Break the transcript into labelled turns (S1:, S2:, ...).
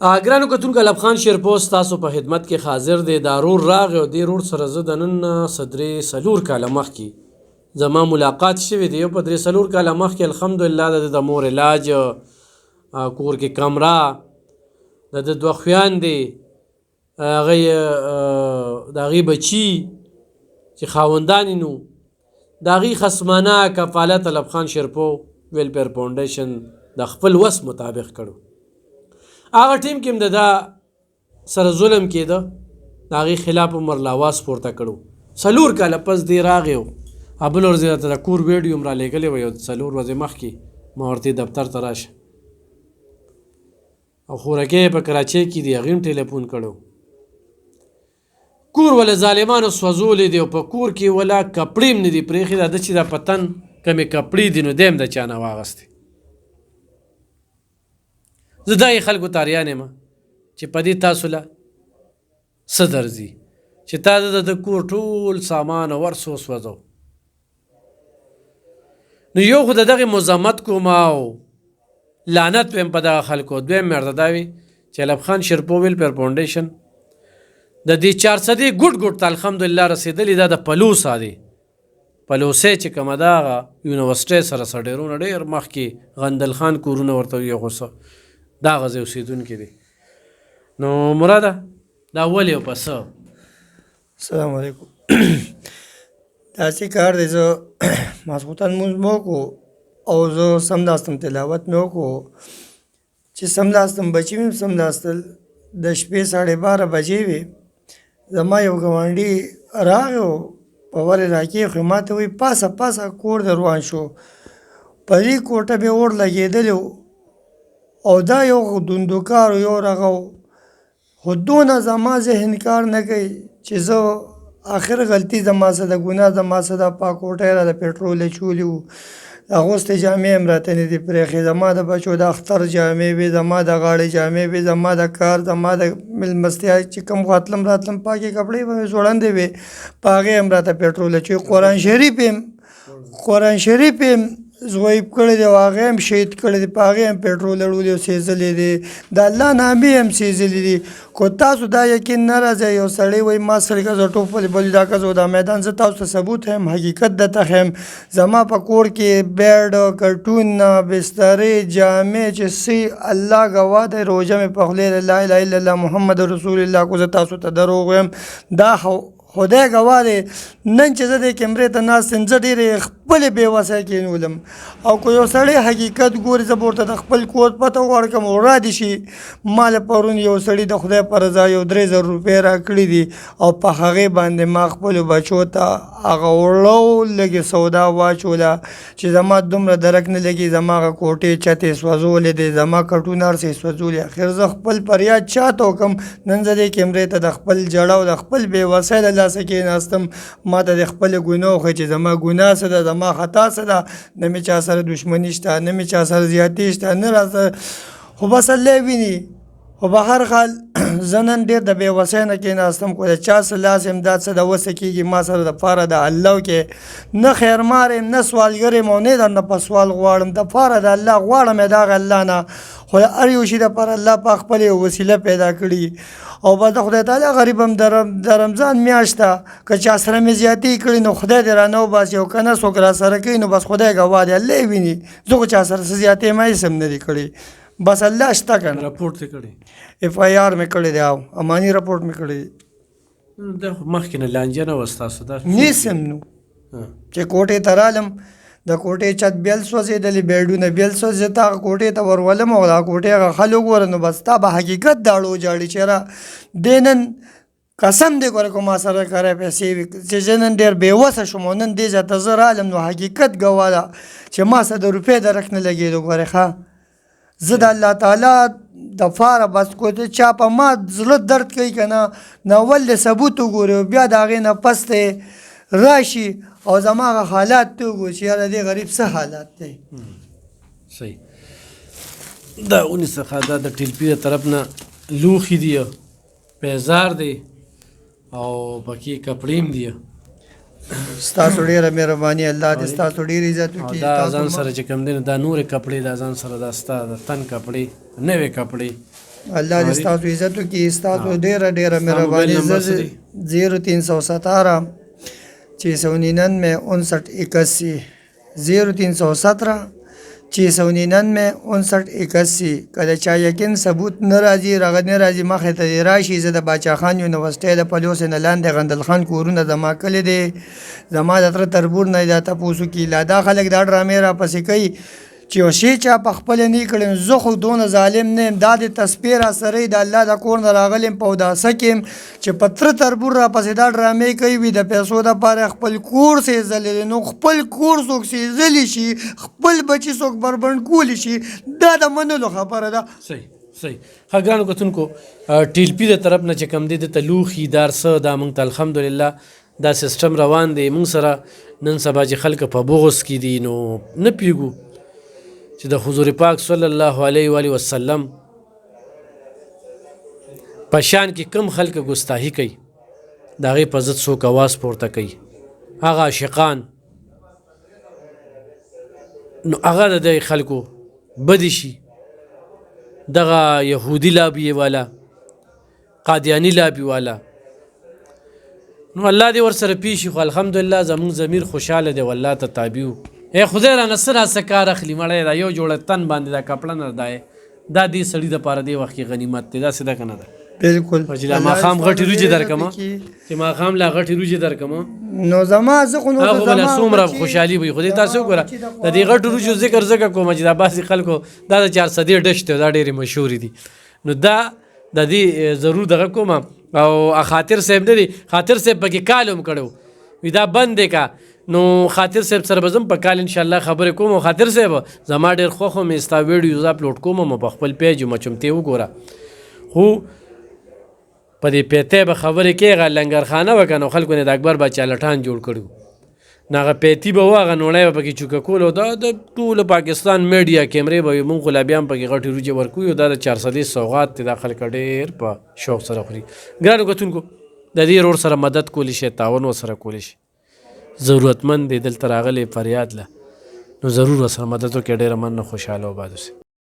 S1: ګرانو کتونکو الب خان شیرپوست تاسو په خدمت کې حاضر دی. دا رور راغی او دې رور سره زه د نن درې څلور کاله مخکې زما ملاقات شوی دی. په درې څلور کاله مخکې الحمدلله د مور علاج، کور کې کمره، د دوه خویندې، هغه د هغې بچي چې خاوندان یې نو د هغې خصمانه کفالت الب خان شیرپو ویلفیر فاونډیشن د خپل وس مطابق کړو. هغه ټیم کې هم د دا سره ظلم کېده، د هغې خلاف هم ورله اواز پورته کړو. څلور کاله پس دی راغی او بل ورځې راته د کور ویډیو هم رالیږلی وه، یو څلور ورځې مخکې ما ورته دفتر ته راشه او خورکۍ په کراچۍ کې دی، هغې هم ټلیفون کړی کور ولا ظالمانو سوځولی دی او په کور کې ولا کپړې هم نه دي پرېښې. دا ده چې دا په تن کمې کپړې دي نو دی هم د چا نه واغستې. زه دا یې خلکو تاریان یم چې په دې تاسو له څه درځي چې تا د کور ټول سامان ورسو سوځو. نو یو خو د دغې مذمت کوم او لعنت ویم په دغه خلکو. دویم مې ورته دا وي چې الب خان شیرپو ویلفیر فاونډیشن د دې 400 ګوټ ته الحمدلله رسېدلي. دا د پلوسا دی، پلوسی چې کومه ده هغه یونیورسټۍ سره ډېرونه ډېر مخکې غندل خان کورونه ورته وي، خو څه دا غځې اوسېدونکي دي. نو مراده دا ولې او په څه؟
S2: السلام علیکم. داسې کار دی، زه ماسخوتن لمونځ مې وکړو او زه سمداستم تلاوت مې وکړو چې سمداستم بچي مې سمداستل. د شپې 12:30 بجې وې، زما یو ګاونډي راغی او په ورې راکېښوی، ما ته وایي پاسه پاسه کور در روان شو. په دې کوټه مې اور لګېدلی او دا یو دوندوکار یو رغه و، خو دونه زما ذهن کار نه کوي چې زه آخر غلطي زما څه ده، ګناه زما څه ده. پاکوټی را د پېټرول اچولي وو، اغوستې جامې هم راته نه دي پرېښې، زما د بچو د اختر جامې وې، زما د غاړې جامې وې، زما د کار، زما د مېلمستیا چې کوم خوا تلم راتلم پاکې کپړې به مې ځوړندې وې، په هغې هم راته پېټرول اچوي. قرآن شریف هم ضعیف کړی دی او هغې هم شهید کړی دی، په هغې هم پېټرول اړولي او سېزلي دي، د الله نامې هم سېزلي دي. خو تاسو دا یقین نه راځئ یو سړی وایي ما سل ګزه ټوپلې بلې دا ګزه دا میدان. زه تاسو ته ثبوت ښیم، حقیقت درته ښیم. زما په کور کې بیډ، کټونه، بسترې، جامې چې څه الله ګواه دی، روژه مې په خولې لا اله الا الله محمد رسول الله کو زه تاسو ته دروغ وایم. دا خدای ګواه دی. نن چې زه دې کیمرې ته ناست یم، زه ډېرې خپلې بېوسۍ کېنولم او که یو سړی حقیقت ګوري، زه به ورته د خپل کور پته وغواړم او را دې شي. ما له پرون یو سړي د خدای په رضا یو 3000 روپۍ راکړي دي او په هغې باندې ما خپلو بچو ته هغه وړو لږې سودا واچوله چې زما دومره درک نه لګي. زما هغه کوټې چت یې سوځولې دی، زما کټونه هر څه یې سوځولي. اخر زه خپل فریاد چا ته وکړم؟ نن زه دې کیمرې ته د خپل ژړا او د خپل بېوسۍ له لاسه کېناستم. ما ته د خپلې ګناه وښیي چې زما ګناه څه ده، زما خطا څه ده. نه مې چا سره دښمني شته، نه مې چا سره زیاتي شته، نه را سره، خو بس الله ویني. خو به هر حال زه نن ډېر د بېوسۍ نه کېناستم، خو د چا څه لاس امداد څه د وسه کېږي ما سره دپاره د الله کې نه خیرمار یم نه سوالګر یم او نه درنه په سوال غواړم. دپاره د الله غواړم د هغه الله نه، خو د هر یو شي دپاره الله پاک خپل یو وسیله پیدا کړي. او بس د خدای تعالی غریب هم د رمضان میاشت ده، که چا سره مې زیاتې کړي نو خدای دې رانه وباسي او که نه څوک را سره کوي نو بس خدای ګواه دی، الله یې ویني. زه خو چا سره څه زیاتې ما هېڅ هم نه دي کړي، بس الله شته که نه.
S1: راپورټ یې کړی؟
S2: FIR مې کړی دی او اماني راپورټ مې کړی دی.
S1: دا خو مخکې نه لانجه نه وه ستاسو؟ دا
S2: نیس یم نو چې کوټې ته رالم، د کوټې چت بیل سوځېدلې، بیډونه بیل سوځېدل. ته هغه کوټې ته ورولم او هغه کوټې هغه خل وګوره نو بس تا به حقیقت داړو جاړي چې یاره دې نن قسم دې ګوره که ما سره کری پیسې وي چې زه نن ډېر بېوسه شوم او نن دې ځای ته زه رالم نو حقیقت ګواه ده چې ما سره د روپۍ درک نه لګېدو. ګورې ښه زه د الله تعالی دپاره بس کو ته چا په ما زړه درد کوي که نه، نو اول د ثبوت وګورې او بیا د هغې نه پس ته راشي او زما هغه حالات ته وګوري چې یاره دې غریب څه حالات دی.
S1: صحیح. دا ونیسه دا د ټیلپي د طرف نه لوښي دي، پیزار دی او پکې کپړې هم دي.
S2: ستاسو ډېره مهرباني، الله دې ستاسو ډېر عزت وکړي.
S1: دا ځان سره چې کوم دی دا نورې کپړې دا ځان سره دا ستا د تن کپړې نوې کپړې
S2: الله دې ستاسو عزت وکړي. ستاسو ډېره ډېره
S1: موبایل
S2: مهرباني.
S1: نمبر څه دی؟
S2: 0317 699 5981 0317 699 5981. کله چا یقین ثبوت نه راځي رغد نه راځي مخې ته دې راشي. زه د باچا خان یونیورسټۍ د پلوس نه لاندې غندل خان کورونه زما کلی دی. زما د تره تربور نه دا تپوسو کې لا دا خلک دا ډرامې راپسې کوي چې یو شی چا په خپله نه کړی. زه خو دونه ظالم نه یم. دا د تسبیح را سره د الله د کور نه راغلی یم په اوداسه کې یم چې په تره تربور راپسې دا ډرامې کوي وي د پیسو دپاره خپل کور سېزلی. نو خپل کور څوک سېزلی شي خپل بچي څوک بربنډ کولی شي دا د منلو خبره ده.
S1: صحیح صحیح. ښه ګرانو کتونکو ټیلپي د طرف نه چې کوم دی دته لوښي دار څه دا موږ ته الحمدلله دا سیسټم روان دی. موږ سره نن سبا چې خلک په بغض کې دي نو نه پوهېږو چې د حضور پاک صلی الله علیه و وسلم په شان کې کم خلک ګستاهي کوي د هغې په ضد څوک اواز پورته کوي. هغه عاشقان نو هغه د دې خلکو بدې شي. دغه یهودي لابي والا قادیاني لابي والا نو الله دې ورسره پیښ شي. خو الحمدلله زموږ ضمیر خوشحاله دی والله ته تابع وو. ای خدای رانه څه راسه کار اخلي مړی دا یو جوړه تن باندې دا کپړه نه دی دا دې سړي دپاره دې وخت کې غنیمت دی. داسې ده که نه ده؟
S2: بالکل.
S1: چې لا ماښام غټې روجې درکړمه چې ماښام لا غټې روجې درکړمه
S2: نو زما زه خو نو
S1: هغه بله څومره خوشحالي وي. خو دې تاسو وګوره د دې غټو روجو ذکر ځکه کوم چې دا بعضې خلکو دا د 400 ډش دی دا ډېرې مشهورې دي. نو دا د دې ضرور دغه کوم او خاطر صاحب نه دی. خاطر صاحب پکې کال هم کړی وي دا بند دی که نو خاطر صاحب سره به زم په کال انشاءالله خبرې کوم. او خاطر صاحب زما ډېر خوښ وم ستا ویډیوز اپلوډ کوم م په خپل پیج م چمتې وګوره. خو په دې پیتې به خبرې کې هغه لنګرخانه به که نو خلکو نه د اکبر باچا لټان جوړ کړي نو هغه پیتي به و هغه نوړی به پکې چوکه کول او دا د ټول پاکستان میډیا کیمرې به وي. مونږ خو لا بیا هم پکې غټې روجې ورکوو او دا د 400 سوغات دی. دا خلک ډېر په شوق سره خوري. ګرانو کتونکو د دې رور سره مدد کولی شي تعاون ورسره کولی شي. ضرورتمند دی دلته راغلی فریاد له نو ضرور ورسره مدد وکړئ. ډېره مننه خوشحاله وباد اوسئ.